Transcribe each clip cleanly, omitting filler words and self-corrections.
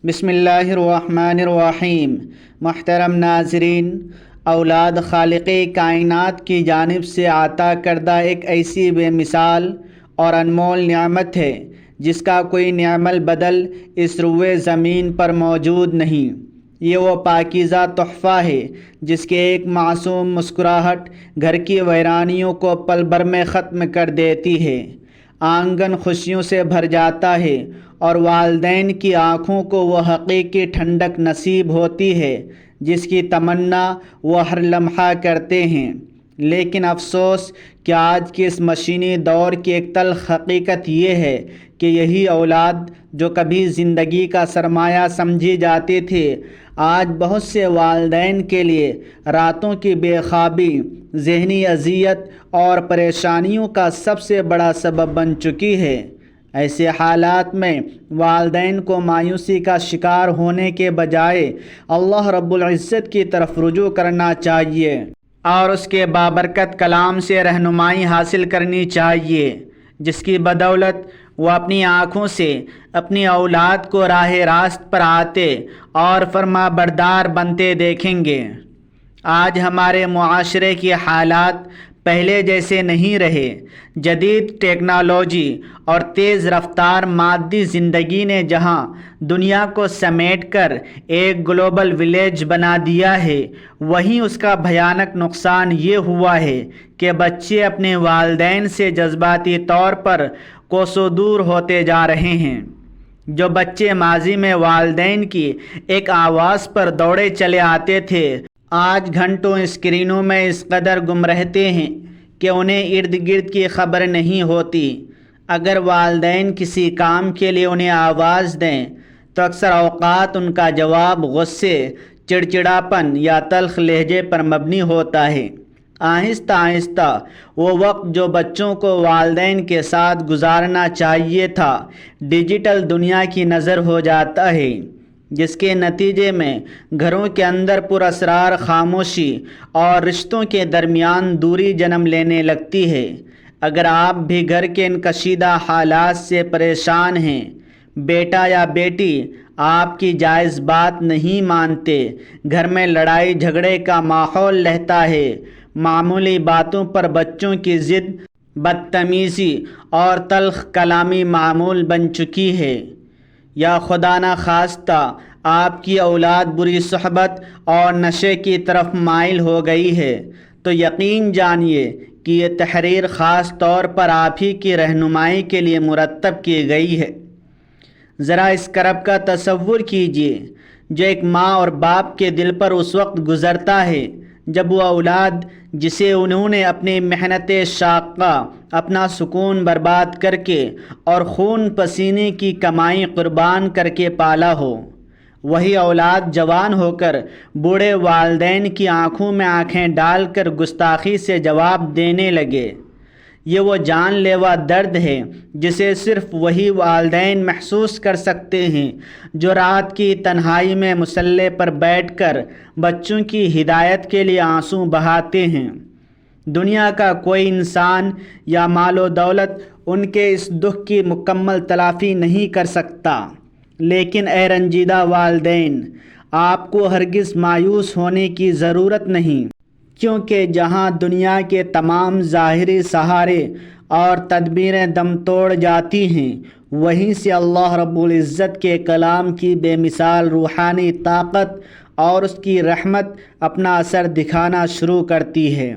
بسم اللہ الرحمن الرحیم۔ محترم ناظرین، اولاد خالق کائنات کی جانب سے عطا کردہ ایک ایسی بے مثال اور انمول نعمت ہے جس کا کوئی نعم البدل اس روئے زمین پر موجود نہیں۔ یہ وہ پاکیزہ تحفہ ہے جس کے ایک معصوم مسکراہٹ گھر کی ویرانیوں کو پل بھر میں ختم کر دیتی ہے، آنگن خوشیوں سے بھر جاتا ہے اور والدین کی آنکھوں کو وہ حقیقی ٹھنڈک نصیب ہوتی ہے جس کی تمنا وہ ہر لمحہ کرتے ہیں۔ لیکن افسوس کہ آج کے اس مشینی دور کی ایک تلخ حقیقت یہ ہے کہ یہی اولاد جو کبھی زندگی کا سرمایہ سمجھی جاتی تھی، آج بہت سے والدین کے لیے راتوں کی بے خوابی، ذہنی اذیت اور پریشانیوں کا سب سے بڑا سبب بن چکی ہے۔ ایسے حالات میں والدین کو مایوسی کا شکار ہونے کے بجائے اللہ رب العزت کی طرف رجوع کرنا چاہیے اور اس کے بابرکت کلام سے رہنمائی حاصل کرنی چاہیے، جس کی بدولت وہ اپنی آنکھوں سے اپنی اولاد کو راہ راست پر آتے اور فرما بردار بنتے دیکھیں گے۔ آج ہمارے معاشرے کی حالات پہلے جیسے نہیں رہے۔ جدید ٹیکنالوجی اور تیز رفتار مادی زندگی نے جہاں دنیا کو سمیٹ کر ایک گلوبل ولیج بنا دیا ہے، وہیں اس کا بھیانک نقصان یہ ہوا ہے کہ بچے اپنے والدین سے جذباتی طور پر کوسوں دور ہوتے جا رہے ہیں۔ جو بچے ماضی میں والدین کی ایک آواز پر دوڑے چلے آتے تھے، آج گھنٹوں اسکرینوں میں اس قدر گم رہتے ہیں کہ انہیں ارد گرد کی خبر نہیں ہوتی۔ اگر والدین کسی کام کے لیے انہیں آواز دیں تو اکثر اوقات ان کا جواب غصے، چڑچڑاپن یا تلخ لہجے پر مبنی ہوتا ہے۔ آہستہ آہستہ وہ وقت جو بچوں کو والدین کے ساتھ گزارنا چاہیے تھا، ڈیجیٹل دنیا کی نظر ہو جاتا ہے، جس کے نتیجے میں گھروں کے اندر پراسرار خاموشی اور رشتوں کے درمیان دوری جنم لینے لگتی ہے۔ اگر آپ بھی گھر کے ان کشیدہ حالات سے پریشان ہیں، بیٹا یا بیٹی آپ کی جائز بات نہیں مانتے، گھر میں لڑائی جھگڑے کا ماحول رہتا ہے، معمولی باتوں پر بچوں کی ضد، بدتمیزی اور تلخ کلامی معمول بن چکی ہے، یا خدا نخواستہ آپ کی اولاد بری صحبت اور نشے کی طرف مائل ہو گئی ہے، تو یقین جانیے کہ یہ تحریر خاص طور پر آپ ہی کی رہنمائی کے لیے مرتب کی گئی ہے۔ ذرا اس کرب کا تصور کیجیے جو ایک ماں اور باپ کے دل پر اس وقت گزرتا ہے جب وہ اولاد جسے انہوں نے اپنی محنت شاقہ، اپنا سکون برباد کر کے اور خون پسینے کی کمائی قربان کر کے پالا ہو، وہی اولاد جوان ہو کر بوڑھے والدین کی آنکھوں میں آنکھیں ڈال کر گستاخی سے جواب دینے لگے۔ یہ وہ جان لیوا درد ہے جسے صرف وہی والدین محسوس کر سکتے ہیں جو رات کی تنہائی میں مصلی پر بیٹھ کر بچوں کی ہدایت کے لیے آنسو بہاتے ہیں۔ دنیا کا کوئی انسان یا مال و دولت ان کے اس دکھ کی مکمل تلافی نہیں کر سکتا، لیکن اے رنجیدہ والدین، آپ کو ہرگز مایوس ہونے کی ضرورت نہیں، کیونکہ جہاں دنیا کے تمام ظاہری سہارے اور تدبیریں دم توڑ جاتی ہیں، وہیں سے اللہ رب العزت کے کلام کی بے مثال روحانی طاقت اور اس کی رحمت اپنا اثر دکھانا شروع کرتی ہے۔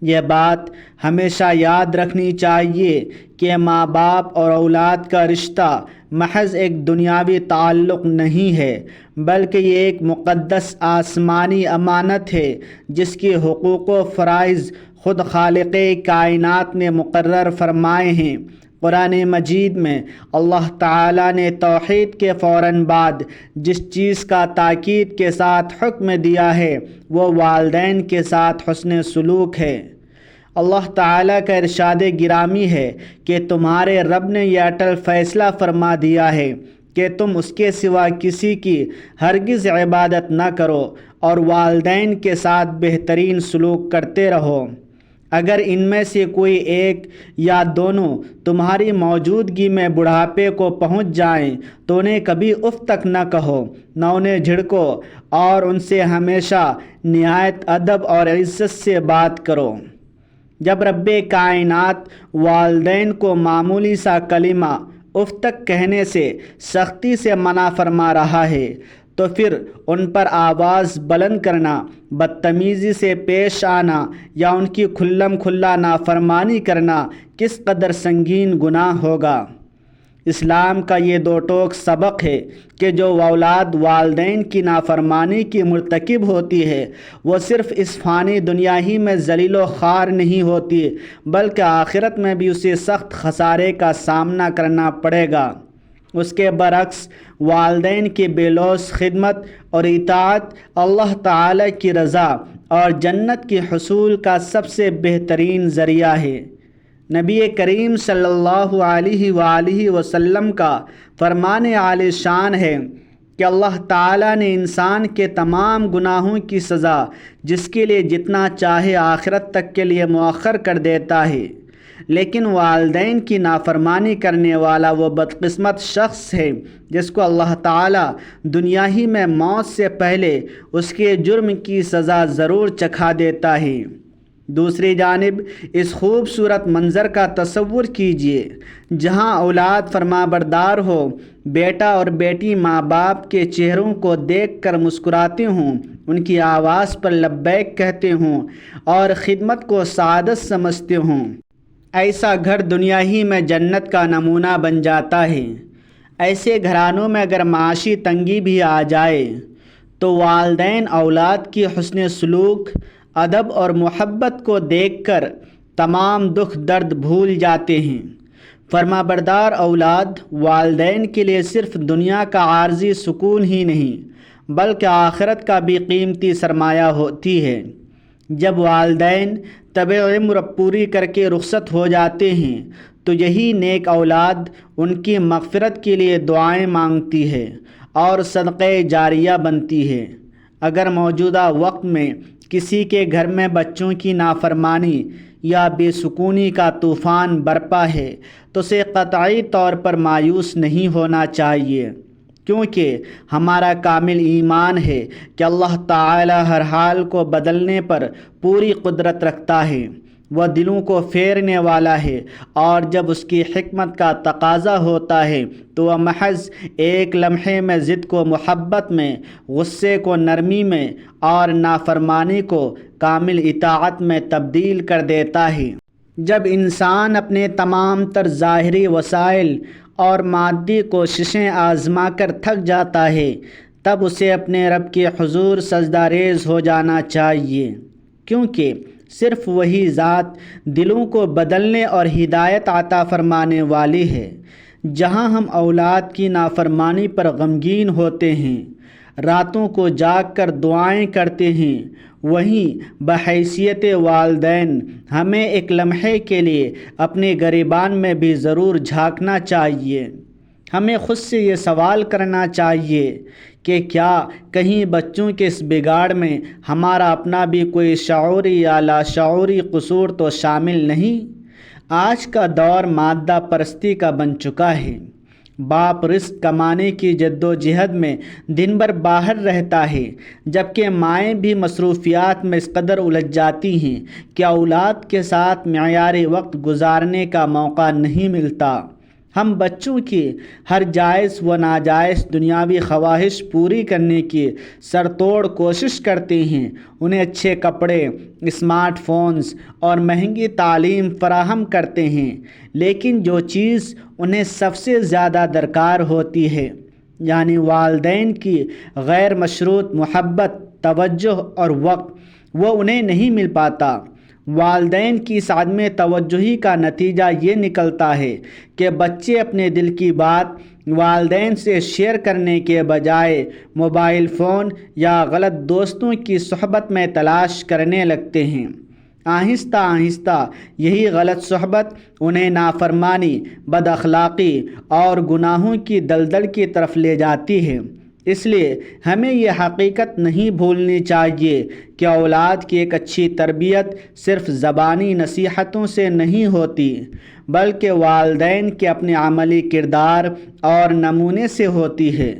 یہ بات ہمیشہ یاد رکھنی چاہیے کہ ماں باپ اور اولاد کا رشتہ محض ایک دنیاوی تعلق نہیں ہے، بلکہ یہ ایک مقدس آسمانی امانت ہے جس کی حقوق و فرائض خود خالق کائنات نے مقرر فرمائے ہیں۔ قرآن مجید میں اللہ تعالیٰ نے توحید کے فوراً بعد جس چیز کا تاکید کے ساتھ حکم دیا ہے وہ والدین کے ساتھ حسن سلوک ہے۔ اللہ تعالیٰ کا ارشاد گرامی ہے کہ تمہارے رب نے یہ اٹل فیصلہ فرما دیا ہے کہ تم اس کے سوا کسی کی ہرگز عبادت نہ کرو اور والدین کے ساتھ بہترین سلوک کرتے رہو۔ اگر ان میں سے کوئی ایک یا دونوں تمہاری موجودگی میں بڑھاپے کو پہنچ جائیں تو انہیں کبھی اف تک نہ کہو، نہ انہیں جھڑکو، اور ان سے ہمیشہ نہایت ادب اور عزت سے بات کرو۔ جب رب کائنات والدین کو معمولی سا کلمہ اف تک کہنے سے سختی سے منع فرما رہا ہے تو پھر ان پر آواز بلند کرنا، بدتمیزی سے پیش آنا یا ان کی کھلم کھلا نافرمانی کرنا کس قدر سنگین گناہ ہوگا۔ اسلام کا یہ دو ٹوک سبق ہے کہ جو اولاد والدین کی نافرمانی کی مرتکب ہوتی ہے وہ صرف اس فانی دنیا ہی میں ذلیل و خوار نہیں ہوتی بلکہ آخرت میں بھی اسے سخت خسارے کا سامنا کرنا پڑے گا۔ اس کے برعکس والدین کی بے لوث خدمت اور اطاعت اللہ تعالی کی رضا اور جنت کے حصول کا سب سے بہترین ذریعہ ہے۔ نبی کریم صلی اللہ علیہ وآلہ وسلم کا فرمان عالی شان ہے کہ اللہ تعالیٰ نے انسان کے تمام گناہوں کی سزا جس کے لیے جتنا چاہے آخرت تک کے لیے مؤخر کر دیتا ہے، لیکن والدین کی نافرمانی کرنے والا وہ بدقسمت شخص ہے جس کو اللہ تعالیٰ دنیا ہی میں موت سے پہلے اس کے جرم کی سزا ضرور چکھا دیتا ہے۔ دوسری جانب اس خوبصورت منظر کا تصور کیجیے جہاں اولاد فرمانبردار ہو، بیٹا اور بیٹی ماں باپ کے چہروں کو دیکھ کر مسکراتے ہوں، ان کی آواز پر لبیک کہتے ہوں اور خدمت کو سعادت سمجھتے ہوں۔ ایسا گھر دنیا ہی میں جنت کا نمونہ بن جاتا ہے۔ ایسے گھرانوں میں اگر معاشی تنگی بھی آ جائے تو والدین اولاد کی حسن سلوک، ادب اور محبت کو دیکھ کر تمام دکھ درد بھول جاتے ہیں۔ فرمانبردار اولاد والدین کے لیے صرف دنیا کا عارضی سکون ہی نہیں بلکہ آخرت کا بھی قیمتی سرمایہ ہوتی ہے۔ جب والدین طبع عمر پوری کر کے رخصت ہو جاتے ہیں تو یہی نیک اولاد ان کی مغفرت کے لیے دعائیں مانگتی ہے اور صدقہ جاریہ بنتی ہے۔ اگر موجودہ وقت میں کسی کے گھر میں بچوں کی نافرمانی یا بے سکونی کا طوفان برپا ہے تو اسے قطعی طور پر مایوس نہیں ہونا چاہیے، کیونکہ ہمارا کامل ایمان ہے کہ اللہ تعالی ہر حال کو بدلنے پر پوری قدرت رکھتا ہے۔ وہ دلوں کو پھیرنے والا ہے اور جب اس کی حکمت کا تقاضا ہوتا ہے تو وہ محض ایک لمحے میں ضد کو محبت میں، غصے کو نرمی میں اور نافرمانی کو کامل اطاعت میں تبدیل کر دیتا ہے۔ جب انسان اپنے تمام تر ظاہری وسائل اور مادی کوششیں آزما کر تھک جاتا ہے تب اسے اپنے رب کے حضور سجدہ ریز ہو جانا چاہیے، کیونکہ صرف وہی ذات دلوں کو بدلنے اور ہدایت عطا فرمانے والی ہے۔ جہاں ہم اولاد کی نافرمانی پر غمگین ہوتے ہیں، راتوں کو جاگ کر دعائیں کرتے ہیں، وہیں بحیثیت والدین ہمیں ایک لمحے کے لیے اپنے گریبان میں بھی ضرور جھانکنا چاہیے۔ ہمیں خود سے یہ سوال کرنا چاہیے کہ کیا کہیں بچوں کے اس بگاڑ میں ہمارا اپنا بھی کوئی شعوری یا لاشعوری قصور تو شامل نہیں؟ آج کا دور مادہ پرستی کا بن چکا ہے۔ باپ رزق کمانے کی جد و جہد میں دن بھر باہر رہتا ہے، جبکہ مائیں بھی مصروفیات میں اس قدر الجھ جاتی ہیں کہ اولاد کے ساتھ معیاری وقت گزارنے کا موقع نہیں ملتا۔ ہم بچوں کی ہر جائز و ناجائز دنیاوی خواہش پوری کرنے کی سر توڑ کوشش کرتے ہیں، انہیں اچھے کپڑے، اسمارٹ فونز اور مہنگی تعلیم فراہم کرتے ہیں، لیکن جو چیز انہیں سب سے زیادہ درکار ہوتی ہے یعنی والدین کی غیر مشروط محبت، توجہ اور وقت، وہ انہیں نہیں مل پاتا۔ والدین کی اس عدم توجہی کا نتیجہ یہ نکلتا ہے کہ بچے اپنے دل کی بات والدین سے شیئر کرنے کے بجائے موبائل فون یا غلط دوستوں کی صحبت میں تلاش کرنے لگتے ہیں۔ آہستہ آہستہ یہی غلط صحبت انہیں نافرمانی، بد اخلاقی اور گناہوں کی دلدل کی طرف لے جاتی ہے۔ اس لیے ہمیں یہ حقیقت نہیں بھولنی چاہیے کہ اولاد کی ایک اچھی تربیت صرف زبانی نصیحتوں سے نہیں ہوتی، بلکہ والدین کے اپنے عملی کردار اور نمونے سے ہوتی ہے۔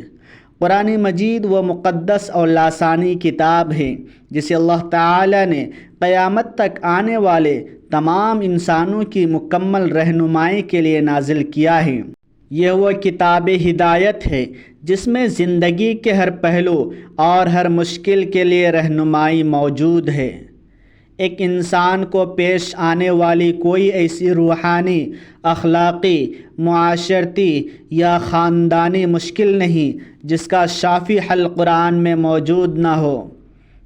قرآن مجید وہ مقدس اور لاسانی کتاب ہے جسے اللہ تعالی نے قیامت تک آنے والے تمام انسانوں کی مکمل رہنمائی کے لیے نازل کیا ہے۔ یہ وہ کتاب ہدایت ہے جس میں زندگی کے ہر پہلو اور ہر مشکل کے لیے رہنمائی موجود ہے۔ ایک انسان کو پیش آنے والی کوئی ایسی روحانی، اخلاقی، معاشرتی یا خاندانی مشکل نہیں جس کا شافی حل قرآن میں موجود نہ ہو۔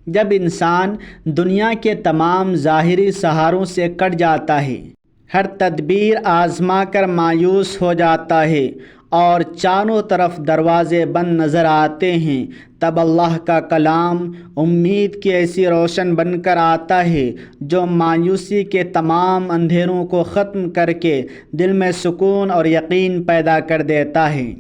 جب انسان دنیا کے تمام ظاہری سہاروں سے کٹ جاتا ہے، ہر تدبیر آزما کر مایوس ہو جاتا ہے اور چاروں طرف دروازے بند نظر آتے ہیں، تب اللہ کا کلام امید کی ایسی روشن بن کر آتا ہے جو مایوسی کے تمام اندھیروں کو ختم کر کے دل میں سکون اور یقین پیدا کر دیتا ہے۔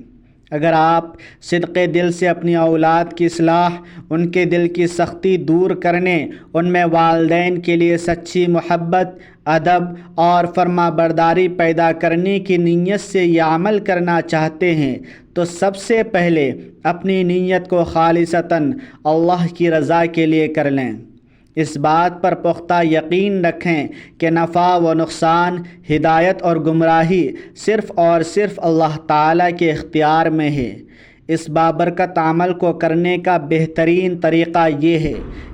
اگر آپ صدقے دل سے اپنی اولاد کی اصلاح، ان کے دل کی سختی دور کرنے، ان میں والدین کے لیے سچی محبت، ادب اور فرما برداری پیدا کرنے کی نیت سے یہ عمل کرنا چاہتے ہیں تو سب سے پہلے اپنی نیت کو خالصتاً اللہ کی رضا کے لیے کر لیں۔ اس بات پر پختہ یقین رکھیں کہ نفع و نقصان، ہدایت اور گمراہی صرف اور صرف اللہ تعالیٰ کے اختیار میں ہے۔ اس بابرکت عمل کو کرنے کا بہترین طریقہ یہ ہے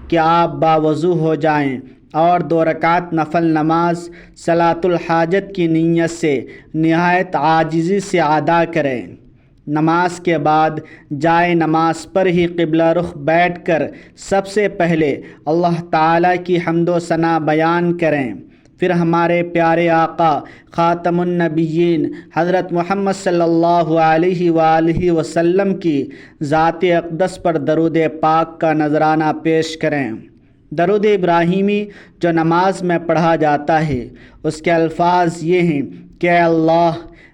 کہ آپ باوضو ہو جائیں اور 2 رکعت نفل نماز صلاۃ الحاجت کی نیت سے نہایت عاجزی سے ادا کریں۔ نماز کے بعد جائے نماز پر ہی قبلہ رخ بیٹھ کر سب سے پہلے اللہ تعالیٰ کی حمد و ثنا بیان کریں، پھر ہمارے پیارے آقا خاتم النبیین حضرت محمد صلی اللہ علیہ وآلہ وسلم کی ذات اقدس پر درود پاک کا نذرانہ پیش کریں۔ درود ابراہیمی جو نماز میں پڑھا جاتا ہے، اس کے الفاظ یہ ہیں کہ اے اللہ،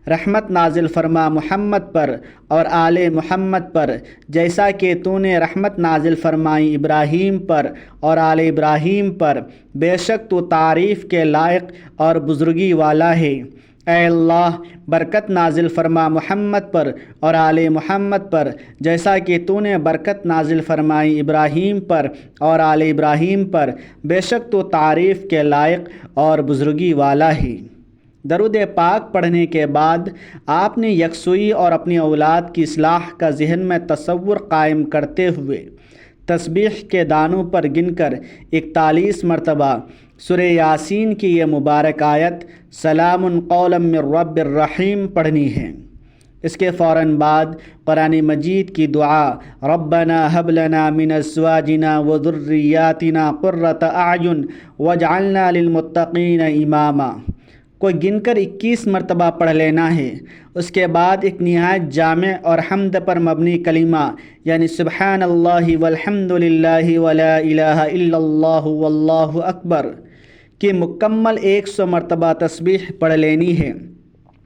رحمت نازل فرما محمد پر اور آل محمد پر، جیسا کہ تو نے رحمت نازل فرمائی ابراہیم پر اور آل ابراہیم پر، بے شک تو تعریف کے لائق اور بزرگی والا ہے۔ اے اللہ، برکت نازل فرما محمد پر اور آل محمد پر، جیسا کہ تو نے برکت نازل فرمائی ابراہیم پر اور آل ابراہیم پر، بے شک تو تعریف کے لائق اور بزرگی والا ہے۔ درود پاک پڑھنے کے بعد آپ نے یکسوئی اور اپنی اولاد کی اصلاح کا ذہن میں تصور قائم کرتے ہوئے تسبیح کے دانوں پر گن کر 41 مرتبہ سورہ یاسین کی یہ مبارک آیت سلام قولا من رب الرحیم پڑھنی ہے۔ اس کے فوراً بعد قرآن مجید کی دعا ربنا هب لنا من ازواجنا وذریاتنا قرۃ اعین واجعلنا للمتقین اماما کو گن کر 21 مرتبہ پڑھ لینا ہے۔ اس کے بعد ایک نہایت جامع اور حمد پر مبنی کلمہ یعنی سبحان اللہ والحمد للہ ولا الہ الا اللہ واللہ اکبر کی مکمل 100 مرتبہ تسبیح پڑھ لینی ہے۔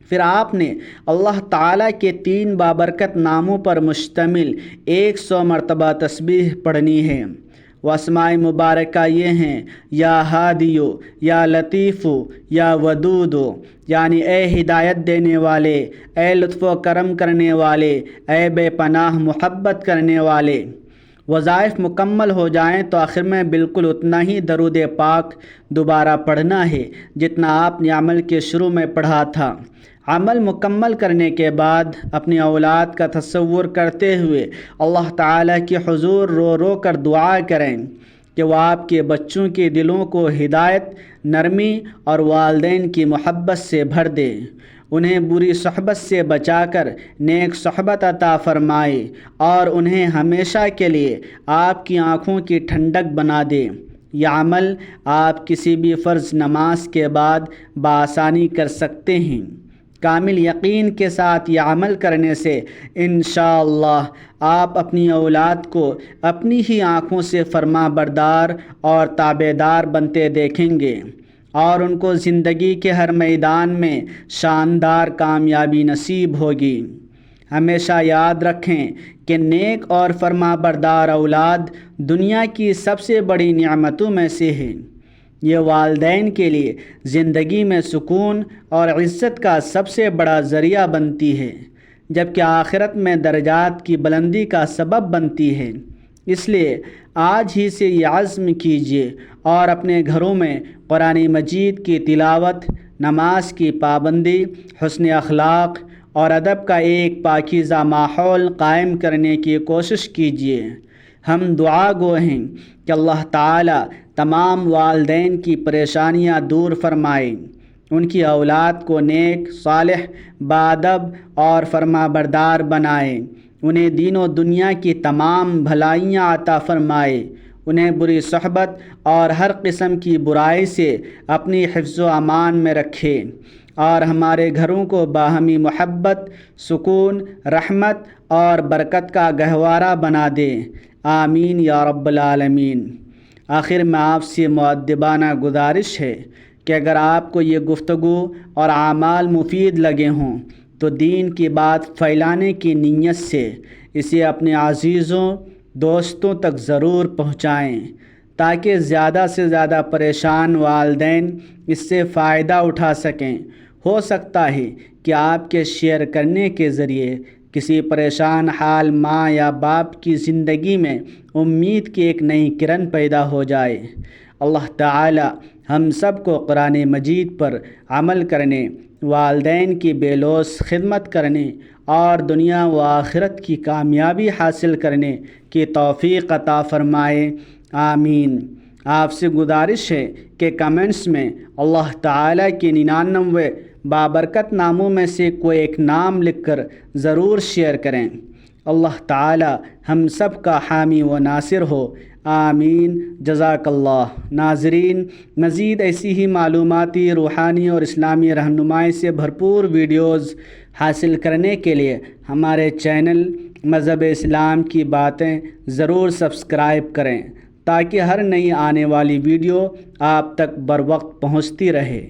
پھر آپ نے اللہ تعالیٰ کے 3 بابرکت ناموں پر مشتمل 100 مرتبہ تسبیح پڑھنی ہے۔ وہ اسماء مبارکہ یہ ہیں یا ہادیو، یا لطیفو، یا ودودو، یعنی اے ہدایت دینے والے، اے لطف و کرم کرنے والے، اے بے پناہ محبت کرنے والے۔ وظائف مکمل ہو جائیں تو آخر میں بالکل اتنا ہی درود پاک دوبارہ پڑھنا ہے جتنا آپ نے عمل کے شروع میں پڑھا تھا۔ عمل مکمل کرنے کے بعد اپنی اولاد کا تصور کرتے ہوئے اللہ تعالیٰ کے حضور رو رو کر دعا کریں کہ وہ آپ کے بچوں کے دلوں کو ہدایت، نرمی اور والدین کی محبت سے بھر دے، انہیں بری صحبت سے بچا کر نیک صحبت عطا فرمائے اور انہیں ہمیشہ کے لیے آپ کی آنکھوں کی ٹھنڈک بنا دے۔ یہ عمل آپ کسی بھی فرض نماز کے بعد بآسانی کر سکتے ہیں۔ کامل یقین کے ساتھ یہ عمل کرنے سے انشاءاللہ آپ اپنی اولاد کو اپنی ہی آنکھوں سے فرما بردار اور تابعدار بنتے دیکھیں گے اور ان کو زندگی کے ہر میدان میں شاندار کامیابی نصیب ہوگی۔ ہمیشہ یاد رکھیں کہ نیک اور فرما بردار اولاد دنیا کی سب سے بڑی نعمتوں میں سے ہے۔ یہ والدین کے لیے زندگی میں سکون اور عزت کا سب سے بڑا ذریعہ بنتی ہے، جبکہ آخرت میں درجات کی بلندی کا سبب بنتی ہے۔ اس لیے آج ہی سے یہ عزم کیجیے اور اپنے گھروں میں قرآن مجید کی تلاوت، نماز کی پابندی، حسن اخلاق اور ادب کا ایک پاکیزہ ماحول قائم کرنے کی کوشش کیجیے۔ ہم دعا گو ہیں کہ اللہ تعالی تمام والدین کی پریشانیاں دور فرمائے، ان کی اولاد کو نیک، صالح، باادب اور فرما بردار بنائے، انہیں دین و دنیا کی تمام بھلائیاں عطا فرمائے، انہیں بری صحبت اور ہر قسم کی برائی سے اپنی حفظ و امان میں رکھے، اور ہمارے گھروں کو باہمی محبت، سکون، رحمت اور برکت کا گہوارہ بنا دے۔ آمین یا رب العالمین۔ آخر میں آپ سے مؤدبانہ گزارش ہے کہ اگر آپ کو یہ گفتگو اور اعمال مفید لگے ہوں تو دین کی بات پھیلانے کی نیت سے اسے اپنے عزیزوں، دوستوں تک ضرور پہنچائیں تاکہ زیادہ سے زیادہ پریشان والدین اس سے فائدہ اٹھا سکیں۔ ہو سکتا ہے کہ آپ کے شیئر کرنے کے ذریعے کسی پریشان حال ماں یا باپ کی زندگی میں امید کی ایک نئی کرن پیدا ہو جائے۔ اللہ تعالی ہم سب کو قرآن مجید پر عمل کرنے، والدین کی بے لوث خدمت کرنے اور دنیا و آخرت کی کامیابی حاصل کرنے کی توفیق عطا فرمائے۔ آمین۔ آپ سے گزارش ہے کہ کمنٹس میں اللہ تعالی کے 99 بابرکت ناموں میں سے کوئی ایک نام لکھ کر ضرور شیئر کریں۔ اللہ تعالی ہم سب کا حامی و ناصر ہو۔ آمین۔ جزاک اللہ۔ ناظرین، مزید ایسی ہی معلوماتی، روحانی اور اسلامی رہنمائی سے بھرپور ویڈیوز حاصل کرنے کے لیے ہمارے چینل مذہب اسلام کی باتیں ضرور سبسکرائب کریں تاکہ ہر نئی آنے والی ویڈیو آپ تک بروقت پہنچتی رہے۔